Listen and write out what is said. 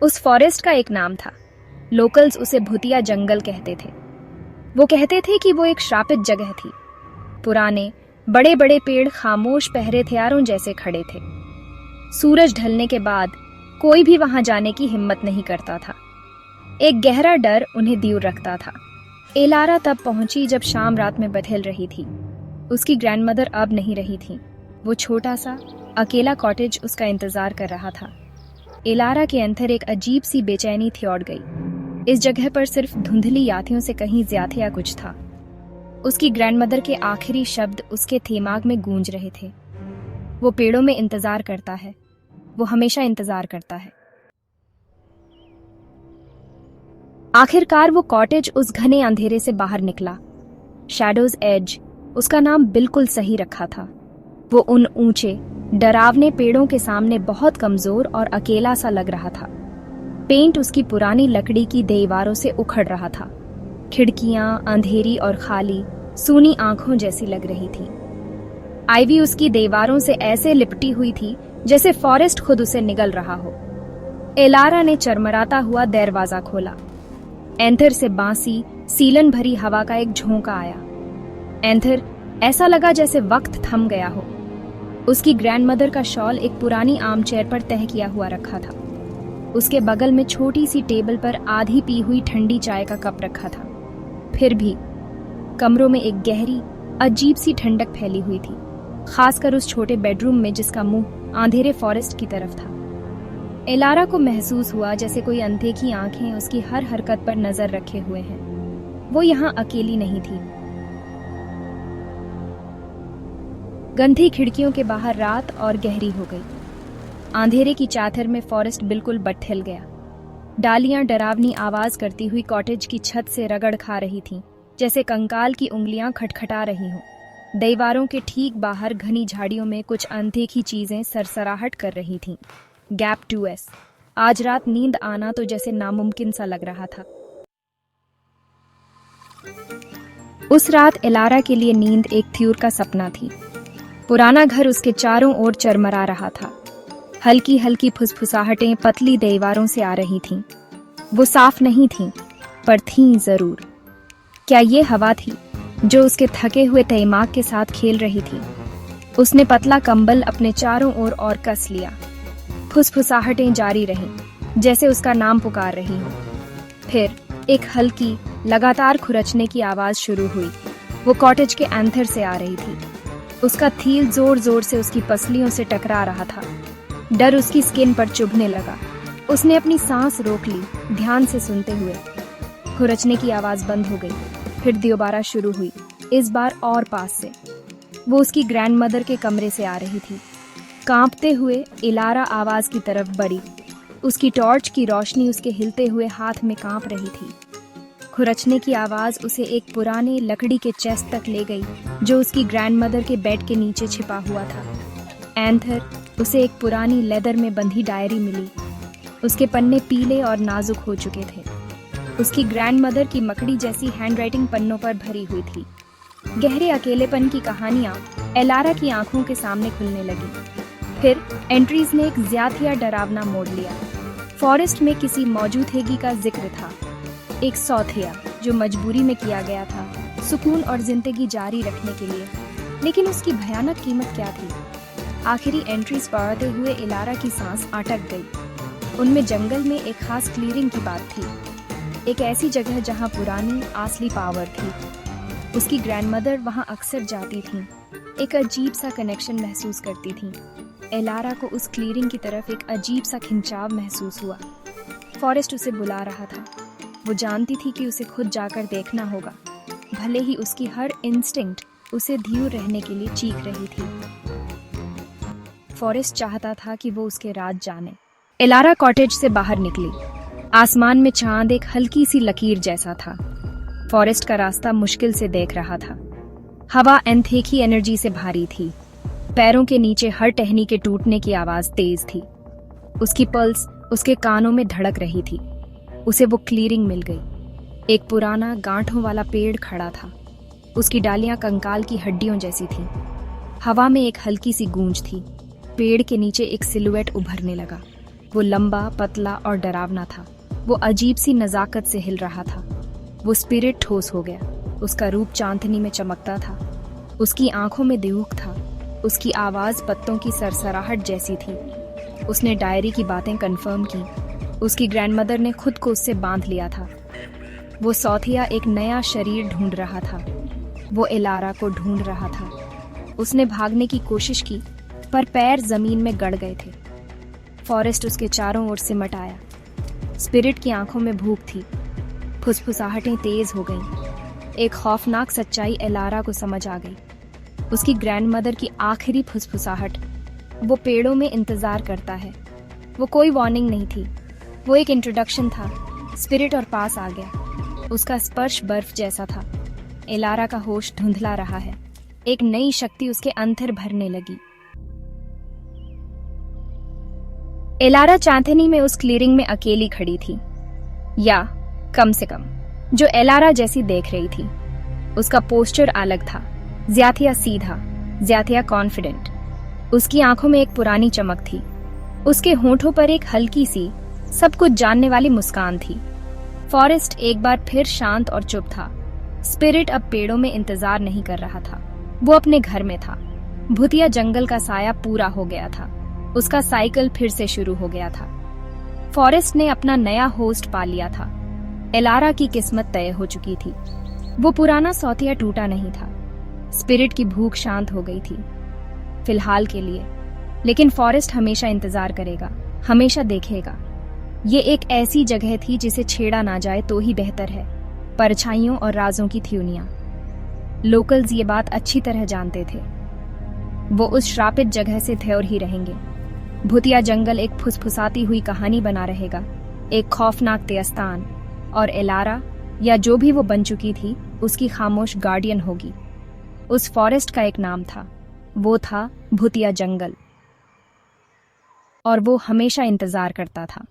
उस फॉरेस्ट का एक नाम था। लोकल्स उसे भूतिया जंगल कहते थे। वो कहते थे कि वो एक श्रापित जगह थी। पुराने बड़े बड़े पेड़ खामोश पहरेदारों जैसे खड़े थे। सूरज ढलने के बाद कोई भी वहां जाने की हिम्मत नहीं करता था। एक गहरा डर उन्हें दूर रखता था। एलारा तब पहुंची जब शाम रात में बदल रही थी। उसकी ग्रैंडमदर अब नहीं रही थी। वो छोटा सा अकेला कॉटेज उसका इंतजार कर रहा था। एलारा के अंदर एक अजीब सी बेचैनी थी गई। इस जगह पर सिर्फ धुंधली यादियों से कहीं ज्यादा या कुछ था। उसकी ग्रैंडमदर के आखिरी शब्द उसके दिमाग में गूंज रहे थे। वो पेड़ों में इंतजार करता है, वो हमेशा इंतजार करता है। आखिरकार वो कॉटेज उस घने अंधेरे से बाहर निकला। शैडोज एज उसका नाम बिल्कुल सही रखा था। वो उन ऊंचे डरावने पेड़ों के सामने बहुत कमजोर और अकेला सा लग रहा था। पेंट उसकी पुरानी लकड़ी की दीवारों से उखड़ रहा था। खिड़कियां अंधेरी और खाली सूनी आंखों जैसी लग रही थी। आइवी उसकी दीवारों से ऐसे लिपटी हुई थी जैसे फॉरेस्ट खुद उसे निगल रहा हो। एलारा ने चरमराता हुआ दरवाजा खोला। एंथर से बांसी सीलन भरी हवा का एक झोंका आया। एंथर ऐसा लगा जैसे वक्त थम गया हो। उसकी ग्रैंडमदर का शॉल एक पुरानी आर्मचेयर पर तह किया हुआ रखा था। उसके बगल में छोटी सी टेबल पर आधी पी हुई ठंडी चाय का कप रखा था। फिर भी कमरों में एक गहरी अजीब सी ठंडक फैली हुई थी, खासकर उस छोटे बेडरूम में जिसका मुंह अंधेरे फॉरेस्ट की तरफ था। एलारा को महसूस हुआ जैसे कोई अनदेखी आंखें उसकी हर हरकत पर नजर रखे हुए हैं। वो यहाँ अकेली नहीं थी। गंदी खिड़कियों के बाहर रात और गहरी हो गई। अंधेरे की चादर में फॉरेस्ट बिल्कुल बटहिल गया। डालियां डरावनी आवाज करती हुई कॉटेज की छत से रगड़ खा रही थीं, जैसे कंकाल की उंगलियां खटखटा रही हों। दीवारों के ठीक बाहर घनी झाड़ियों में कुछ अनदेखी चीजें सरसराहट कर रही थीं। Gap 2S। आज रात नींद आना तो जैसे नामुमकिन सा लग रहा था। उस रात एलारा के लिए नींद एक थ्यूर का सपना थी। पुराना घर उसके चारों ओर चरमरा रहा था। हल्की हल्की फुसफुसाहटें पतली दीवारों से आ रही थीं। वो साफ नहीं थीं, पर थीं जरूर। क्या ये हवा थी जो उसके थके हुए दिमाग के साथ खेल रही थी? उसने पतला कंबल अपने चारों ओर और कस लिया। फुसफुसाहटें जारी रहीं, जैसे उसका नाम पुकार रही हो। फिर एक हल्की लगातार खुरचने की आवाज शुरू हुई। वो कॉटेज के एंथर से आ रही थी। उसका थील जोर जोर से उसकी पसलियों से टकरा रहा था। डर उसकी स्किन पर चुभने लगा। उसने अपनी सांस रोक ली, ध्यान से सुनते हुए। खुरचने की आवाज बंद हो गई, फिर दोबारा शुरू हुई, इस बार और पास से। वो उसकी ग्रैंडमदर के कमरे से आ रही थी। कांपते हुए एलारा आवाज की तरफ बढ़ी। उसकी टॉर्च की रोशनी उसके हिलते हुए हाथ में कांप रही थी। खुरचने की आवाज उसे एक पुराने लकड़ी के चेस्ट तक ले गई जो उसकी ग्रैंडमदर के बेड के नीचे छिपा हुआ था। एंथर उसे एक पुरानी लेदर में बंधी डायरी मिली। उसके पन्ने पीले और नाजुक हो चुके थे। उसकी ग्रैंडमदर की मकड़ी जैसी हैंडराइटिंग पन्नों पर भरी हुई थी। गहरे अकेलेपन की कहानियां एलारा की आंखों के सामने खुलने लगी। फिर एंट्रीज ने एक ज्यादा डरावना मोड़ लिया। फॉरेस्ट में किसी मौजूदगी का जिक्र था, एक सौथिया जो मजबूरी में किया गया था सुकून और जिंदगी जारी रखने के लिए। लेकिन उसकी भयानक कीमत क्या थी? आखिरी एंट्रीज पढ़ते हुए एलारा की सांस अटक गई। उनमें जंगल में एक खास क्लियरिंग की बात थी, एक ऐसी जगह जहां पुरानी असली पावर थी। उसकी ग्रैंडमदर वहां अक्सर जाती थीं, एक अजीब सा कनेक्शन महसूस करती थीं। एलारा को उस क्लियरिंग की तरफ एक अजीब सा खिंचाव महसूस हुआ। फॉरेस्ट उसे बुला रहा था। वो जानती थी कि उसे खुद जाकर देखना होगा, भले ही उसकी हर इंस्टिंक्ट उसे धीर रहने के लिए चीख रही थी। फॉरेस्ट चाहता था कि वो उसके राज जाने। एलारा कॉटेज से बाहर निकली। आसमान में चांद एक हल्की सी लकीर जैसा था। फॉरेस्ट का रास्ता मुश्किल से देख रहा था। हवा एंथेकी एनर्जी से भारी थी। पैरों के नीचे हर टहनी के टूटने की आवाज तेज थी। उसकी पल्स उसके कानों में धड़क रही थी। उसे वो क्लियरिंग मिल गई। एक पुराना गांठों वाला पेड़ खड़ा था। उसकी डालियां कंकाल की हड्डियों जैसी थीं। हवा में एक हल्की सी गूंज थी। पेड़ के नीचे एक सिलुएट उभरने लगा। वो लंबा, पतला और डरावना था। वो अजीब सी नजाकत से हिल रहा था। वो स्पिरिट ठोस हो गया। उसका रूप चांदनी में चमकता था। उसकी आंखों में दिऊक था। उसकी आवाज पत्तों की सरसराहट जैसी थी। उसने डायरी की बातें कंफर्म की। उसकी ग्रैंडमदर ने खुद को उससे बांध लिया था। वो सौथिया एक नया शरीर ढूंढ रहा था। वो एलारा को ढूंढ रहा था। उसने भागने की कोशिश की, पर पैर जमीन में गड़ गए थे। फॉरेस्ट उसके चारों ओर सिमट आया। स्पिरिट की आंखों में भूख थी। फुसफुसाहटें तेज हो गईं। एक खौफनाक सच्चाई एलारा को समझ आ गई। उसकी ग्रैंडमदर की आखिरी फुसफुसाहट, वो पेड़ों में इंतजार करता है। वो कोई वार्निंग नहीं थी, वो एक इंट्रोडक्शन था। स्पिरिट और पास आ गया। उसका स्पर्श बर्फ जैसा था। एलारा का होश धुंधला रहा है। एक नई शक्ति उसके अंतर भरने लगी। एलारा चांदनी में उस क्लीयरिंग में अकेली खड़ी थी, या कम से कम जो एलारा जैसी देख रही थी। उसका पोस्चर अलग था, ज्यादा सीधा, ज्यादा कॉन्फिडेंट। उसकी आंखों में एक पुरानी चमक थी। उसके होंठों पर एक हल्की सी, सब कुछ जानने वाली मुस्कान थी। फॉरेस्ट एक बार फिर शांत और चुप था। स्पिरिट अब पेड़ों में इंतजार नहीं कर रहा था, वो अपने घर में था। भूतिया जंगल का साया पूरा हो गया था। उसका साइकिल फिर से शुरू हो गया था। फॉरेस्ट ने अपना नया होस्ट पा लिया था। एलारा की किस्मत तय हो चुकी थी। वो पुराना सौतिया टूटा नहीं था। स्पिरिट की भूख शांत हो गई थी, फिलहाल के लिए। लेकिन फॉरेस्ट हमेशा इंतजार करेगा, हमेशा देखेगा। ये एक ऐसी जगह थी जिसे छेड़ा ना जाए तो ही बेहतर है। परछाइयों और राजों की थ्यूनियां। लोकल्स ये बात अच्छी तरह जानते थे। वो उस श्रापित जगह से थे और ही रहेंगे। भूतिया जंगल एक फुसफुसाती हुई कहानी बना रहेगा, एक खौफनाक तेस्तान। और एलारा, या जो भी वो बन चुकी थी, उसकी खामोश गार्डियन होगी। उस फॉरेस्ट का एक नाम था, वो था भूतिया जंगल। और वो हमेशा इंतजार करता था।